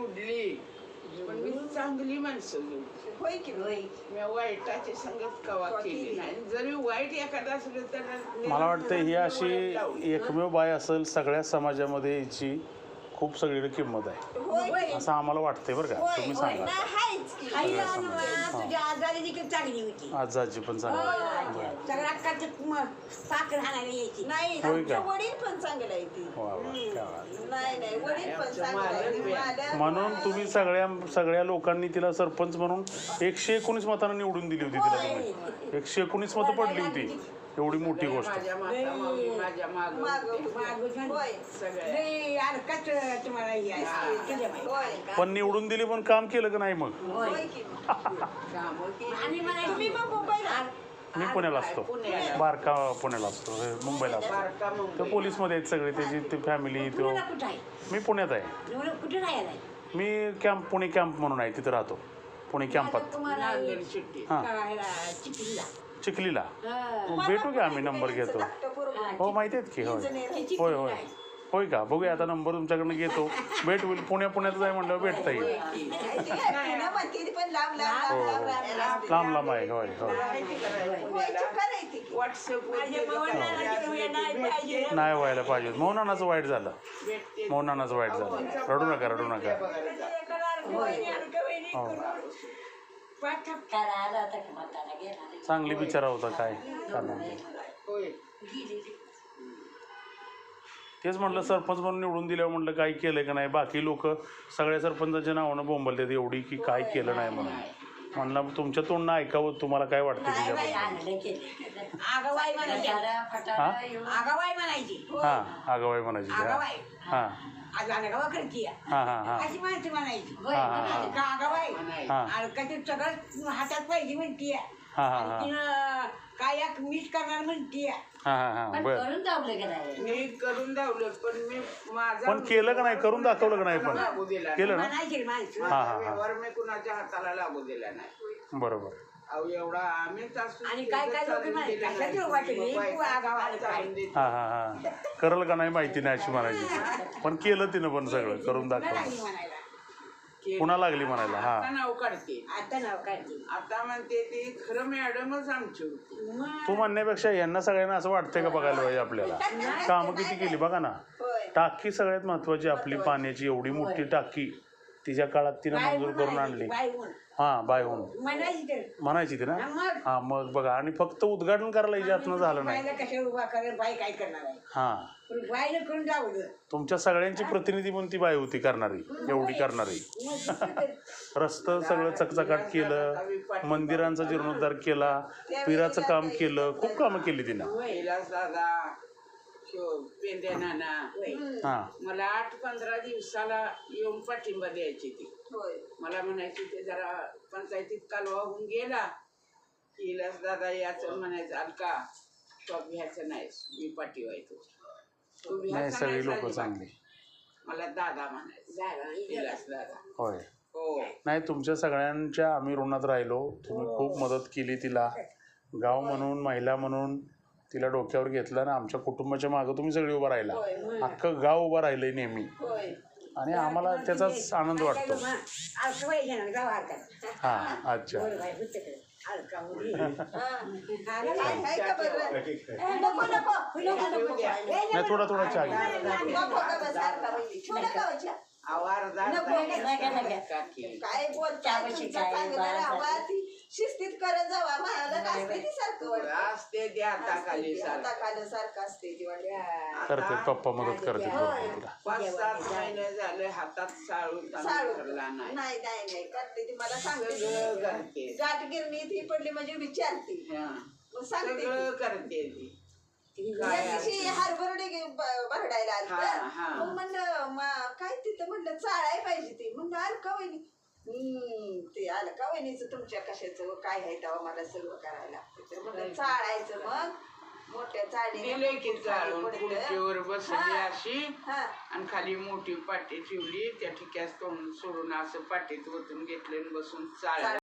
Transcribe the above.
उडली पण मी चांगली माणसं जोडली. होय की होय. मी वाईटाची संगत कवा केली नाही. जरी वाईट एखादा असलं तर मला वाटतं ही अशी एकमेव बाय असेल सगळ्या समाजामध्ये हिची खूप सगळीकडे किंमत आहे असं आम्हाला वाटतंय बरं का. तुम्ही सांगा. तुझ्या आजारी देखील चांगली होती. आजाची पण चांगली. सगळ्या साखर हाणायला यायची नाही. होय का? वडील पण चांगलं आहे ती. वा वा, क्या बात. नाही वडील पण चांगलं. म्हणून तुम्ही सगळ्या लोकांनी तिला सरपंच म्हणून 119 मतांना निवडून दिली होती तिला. तुम्ही 119 मतं पडली होती. एवढी मोठी गोष्ट. पण निवडून दिली पण काम केलं का नाही मग. मी पुण्याला असतो. बारका पुण्याला असतो. मुंबईला असतो. तर पोलीसमध्ये आहेत सगळे त्याची ते फॅमिली. तो मी पुण्यात आहे. मी पुणे कॅम्प म्हणून आहे तिथं राहतो. पुणे कॅम्पात. हां चिखलीला. भेटू घ्या आम्ही नंबर घेतो. हो माहिती आहेत की. होय होय होय का. बघूया आता नंबर तुमच्याकडनं घेतो. भेट होईल. पुण्यात जाय म्हटलं भेटता येईल. लांब लांब आहे. होय होय नाही व्हायला पाहिजे. मौनानाचं वाईट झालं. मौनानाचं वाईट झालं. रडू नका. हो चांगली बिचारा होता काय तेच म्हटलं सरपंच म्हणून निवडून दिल्यावर म्हटलं काय केलं का नाही. बाकी लोक सगळ्या सरपंचाच्या नावानं बोंबलतात एवढी की काय केलं नाही म्हणून. म्हणलं तुमच्या तोंडनं ऐकावं तुम्हाला काय वाटतं त्याच्याबद्दल. आगवाई म्हणायची. हां आगवाई म्हणायची. हां अशी माहिती म्हणायची. सगळं हातात पाहिजे म्हणतीये. काय मीच करणार म्हणतीये. मी करून दावलं पण मी माझा पण केलं का नाही. करून दाखवलं का नाही. पण केलं ना. व्यवहार मी कुणाच्या हाताला लागू दिला नाही. बरोबर. एवढा आम्हीच आणि काय करल का नाही माहिती नाही अशी म्हणायची. पण केलं तिनं पण सगळं करून दाखवलं. पुन्हा लागली म्हणायला. आता नाव काढते. आता म्हणते ती खरं मॅडमच आमची होती. तू म्हणण्यापेक्षा यांना सगळ्यांना असं वाटतंय का बघायला पाहिजे आपल्याला. कामं किती केली बघा ना. टाकी सगळ्यात महत्वाची आपली पाण्याची एवढी मोठी टाकी तिच्या काळात तिनं मंजूर करून आणली. हां बायहून म्हणायची ती ना. हां मग बघा. आणि फक्त उद्घाटन करायला याच्यातनं झालं नाही. हां तुमच्या सगळ्यांची प्रतिनिधी पण ती बाई होती करणारी. एवढी करणारी. रस्तं सगळं चकचकाट केलं. मंदिरांचा जीर्णोद्धार केला. पिराचं काम केलं. खूप कामं केली तिनं. मला 8-15 दिवसाला येऊन पाठिंबा द्यायची ती. मला म्हणायची ते जरा पंचायतीत कालवा होऊन गेला की दादा याचं म्हणायचं अलका तो भ्यायचं नाही मी पाठीवायचो. नाही सगळी लोक चांगली. मला दादा म्हणायचं. दादा होय. हो नाही तुमच्या सगळ्यांच्या आम्ही ऋणात राहिलो. तुम्ही खूप मदत केली तिला. गाव म्हणून महिला म्हणून तिला डोक्यावर घेतलं ना. आमच्या कुटुंबाच्या मागं तुम्ही सगळी उभं राहिला. अख्खं गाव उभं राहिलंय नेहमी. आणि आम्हाला त्याचाच आनंद वाटतो. हां अच्छा. नाही थोडा चहा घ्या. काय बोलता शिस्तीत करत जावा. असते सारखं असते. करते पप्पा मदत करते. 5-7 महिने झाले हातात साळून नाही करते ती. मला सांगते गाठ गिरणीत ही पडली म्हणजे विचारते. सगळं करते ती. हरभरडे भरडायला आलं. म्हणलं काय तिथं म्हणलं चाळाय पाहिजे ती. म्हणलं अलका वहिनी ते अलका वहिनीचं तुमच्या कशाचं काय आहे तेव्हा मला सगळं करायला लागतं. तर म्हणलं चाळायचं. मग मोठ्या चाळीने खुर्चीवर बसली अशी आणि खाली मोठी पाटी ठेवली. त्या ठिकाणी तोंड सोडून असं पाटीत ओतून घेतलं बसून चाळ.